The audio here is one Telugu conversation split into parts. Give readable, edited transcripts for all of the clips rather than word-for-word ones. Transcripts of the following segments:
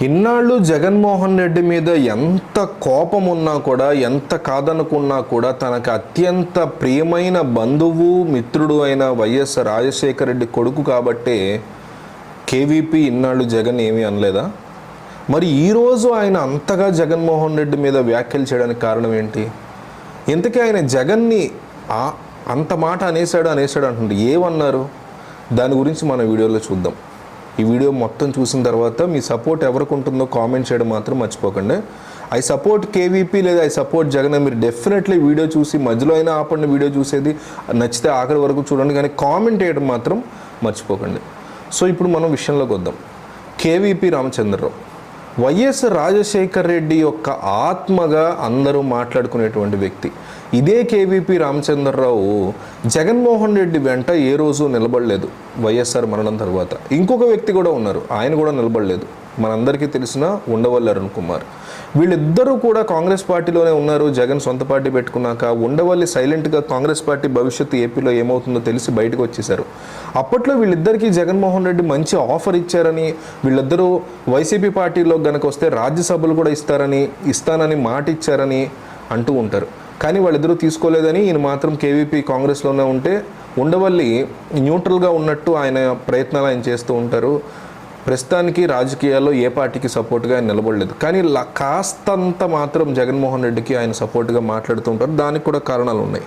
ఇన్నాళ్ళు జగన్మోహన్ రెడ్డి మీద ఎంత కోపం ఉన్నా కూడా, ఎంత కాదనుకున్నా కూడా, తనకు అత్యంత ప్రియమైన బంధువు మిత్రుడు అయిన వైఎస్ రాజశేఖర రెడ్డి కొడుకు కాబట్టే కేవీపీ ఇన్నాళ్ళు జగన్ ఏమీ అనలేదా? మరి ఈరోజు ఆయన అంతగా జగన్మోహన్ రెడ్డి మీద వ్యాఖ్యలు చేయడానికి కారణం ఏంటి? ఇంతకీ ఆయన జగన్ని అంత మాట అనేసాడు అంటుంది. ఏమన్నారు? దాని గురించి మన వీడియోలో చూద్దాం. ఈ వీడియో మొత్తం చూసిన తర్వాత మీ సపోర్ట్ ఎవరికి ఉంటుందో కామెంట్ చేయడం మాత్రం మర్చిపోకండి. ఐ సపోర్ట్ కేవీపీ లేదా ఐ సపోర్ట్ జగన్ మీరు డెఫినెట్లీ వీడియో చూసి మధ్యలో అయినా ఆపండి, వీడియో చూసేది నచ్చితే ఆఖరి వరకు చూడండి, కానీ కామెంట్ చేయడం మాత్రం మర్చిపోకండి. సో ఇప్పుడు మనం విషయంలోకి వద్దాం. కేవీపీ రామచంద్రరావు వైఎస్ రాజశేఖర్ రెడ్డి యొక్క ఆత్మగా అందరూ మాట్లాడుకునేటువంటి వ్యక్తి. ఇదే కేవీపీ రామచంద్రరావు జగన్మోహన్ రెడ్డి వెంట ఏ రోజు నిలబడలేదు. వైఎస్ఆర్ మరణం తర్వాత ఇంకొక వ్యక్తి కూడా ఉన్నారు, ఆయన కూడా నిలబడలేదు. మనందరికీ తెలిసిన ఉండవల్లి అరుణ్ కుమార్. వీళ్ళిద్దరూ కూడా కాంగ్రెస్ పార్టీలోనే ఉన్నారు. జగన్ సొంత పార్టీ పెట్టుకున్నాక ఉండవల్లి సైలెంట్గా కాంగ్రెస్ పార్టీ భవిష్యత్తు ఏపీలో ఏమవుతుందో తెలిసి బయటకు వచ్చేసారు. అప్పట్లో వీళ్ళిద్దరికీ జగన్మోహన్ రెడ్డి మంచి ఆఫర్ ఇచ్చారని, వీళ్ళిద్దరూ వైసీపీ పార్టీలో గనక వస్తే రాజ్యసభలు కూడా ఇస్తానని మాట ఇచ్చారని అంటూ ఉంటారు. కానీ వాళ్ళిద్దరూ తీసుకోలేదని, ఈయన మాత్రం కేవీపీ కాంగ్రెస్లోనే ఉంటే ఉండవల్లి న్యూట్రల్గా ఉన్నట్టు ఆయన ప్రయత్నాలు ఆయన చేస్తూ ఉంటారు. ప్రస్తుతానికి రాజకీయాల్లో ఏ పార్టీకి సపోర్ట్గా ఆయన నిలబడలేదు. కానీ కాస్తంత మాత్రం జగన్మోహన్ రెడ్డికి ఆయన సపోర్ట్గా మాట్లాడుతూ ఉంటారు. దానికి కూడా కారణాలు ఉన్నాయి.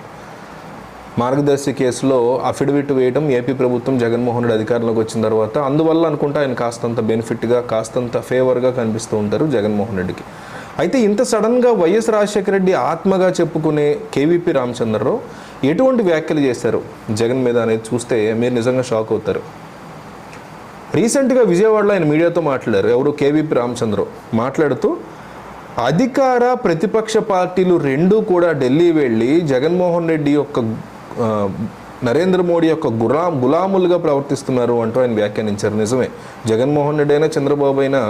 మార్గదర్శి కేసులో అఫిడవిట్ వేయడం ఏపీ ప్రభుత్వం జగన్మోహన్ రెడ్డి అధికారంలోకి వచ్చిన తర్వాత, అందువల్ల అనుకుంటా ఆయన కాస్తంత బెనిఫిట్గా, కాస్తంత ఫేవర్గా కనిపిస్తూ ఉంటారు జగన్మోహన్ రెడ్డికి. అయితే ఇంత సడన్గా వైఎస్ రాజశేఖర రెడ్డి ఆత్మగా చెప్పుకునే కేవీపీ రామచంద్రరావు ఎటువంటి వ్యాఖ్యలు చేశారు జగన్ మీద అనేది చూస్తే మీరు నిజంగా షాక్ అవుతారు. రీసెంట్గా విజయవాడలో ఆయన మీడియాతో మాట్లాడారు. ఎవరు? కేవీపీ రామచంద్రరావు మాట్లాడుతూ, అధికార ప్రతిపక్ష పార్టీలు రెండూ కూడా ఢిల్లీ వెళ్ళి జగన్మోహన్ రెడ్డి యొక్క నరేంద్ర మోడీ యొక్క గులాములుగా ప్రవర్తిస్తున్నారు అంటూ ఆయన వ్యాఖ్యానించారు. నిజమే, జగన్మోహన్ రెడ్డి అయినా చంద్రబాబు అయినా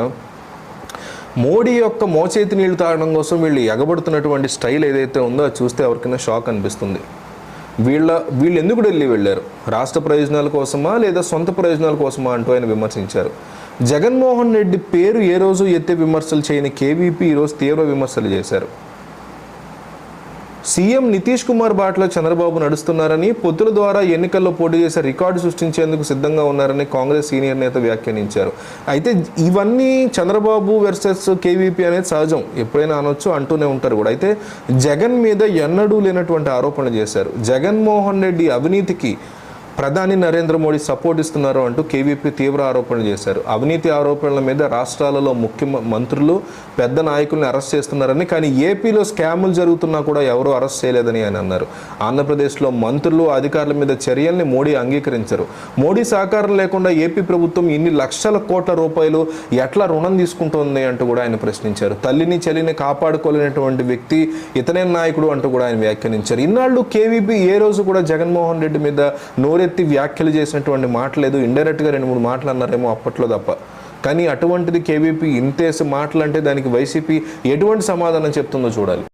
మోడీ యొక్క మోచేతి నీళ్లు తాగడం కోసం వీళ్ళు ఎగబడుతున్నటువంటి స్టైల్ ఏదైతే ఉందో అది చూస్తే ఎవరికైనా షాక్ అనిపిస్తుంది. వీళ్ళు ఎందుకు ఢిల్లీ వెళ్ళారు? రాష్ట్ర ప్రయోజనాల కోసమా లేదా సొంత ప్రయోజనాల కోసమా అంటూ ఆయన విమర్శించారు. జగన్మోహన్ రెడ్డి పేరు ఏ రోజు ఎత్తే విమర్శలు చేయని కేవీపీ ఈరోజు తీవ్ర విమర్శలు చేశారు. సీఎం నితీష్ కుమార్ బాటలో చంద్రబాబు నడుస్తున్నారని, పొత్తుల ద్వారా ఎన్నికల్లో పోటీ చేసే రికార్డు సృష్టించేందుకు సిద్ధంగా ఉన్నారని కాంగ్రెస్ సీనియర్ నేత వ్యాఖ్యానించారు. అయితే ఇవన్నీ చంద్రబాబు వర్సెస్ కేవీపీ అనేది సహజం, ఎప్పుడైనా అనొచ్చు, అంటూనే ఉంటారు కూడా. అయితే జగన్ మీద ఎన్నడూ లేనటువంటి ఆరోపణలు చేశారు. జగన్మోహన్ రెడ్డి అవినీతికి ప్రధాని నరేంద్ర మోడీ సపోర్ట్ ఇస్తున్నారు అంటూ కేవీపీ తీవ్ర ఆరోపణలు చేశారు. అవినీతి ఆరోపణల మీద రాష్ట్రాలలో మంత్రులు, పెద్ద నాయకుల్ని అరెస్ట్ చేస్తున్నారని, కానీ ఏపీలో స్కాములు జరుగుతున్నా కూడా ఎవరూ అరెస్ట్ చేయలేదని ఆయన అన్నారు. ఆంధ్రప్రదేశ్లో మంత్రులు, అధికారుల మీద చర్యల్ని మోడీ అంగీకరించరు. మోడీ సహకారం లేకుండా ఏపీ ప్రభుత్వం ఇన్ని లక్షల కోట్ల రూపాయలు ఎట్లా రుణం తీసుకుంటోంది అంటూ కూడా ఆయన ప్రశ్నించారు. తల్లిని చెల్లిని కాపాడుకోలేనటువంటి వ్యక్తి ఇతనే నాయకుడు అంటూ కూడా ఆయన వ్యాఖ్యానించారు. ఇన్నాళ్ళు కేవీపీ ఏ రోజు కూడా జగన్మోహన్ రెడ్డి మీద నోరెత్తి వ్యాఖ్యలు చేసినటువంటి మాట లేదు. ఇండైరెక్ట్గా 2-3 మాటలు అన్నారేమో అప్పట్లో తప్ప. కానీ అటువంటిది కేవీపీ ఇంతేసి మాటలు అంటే దానికి వైసీపీ ఎటువంటి సమాధానం చెప్తుందో చూడాలి.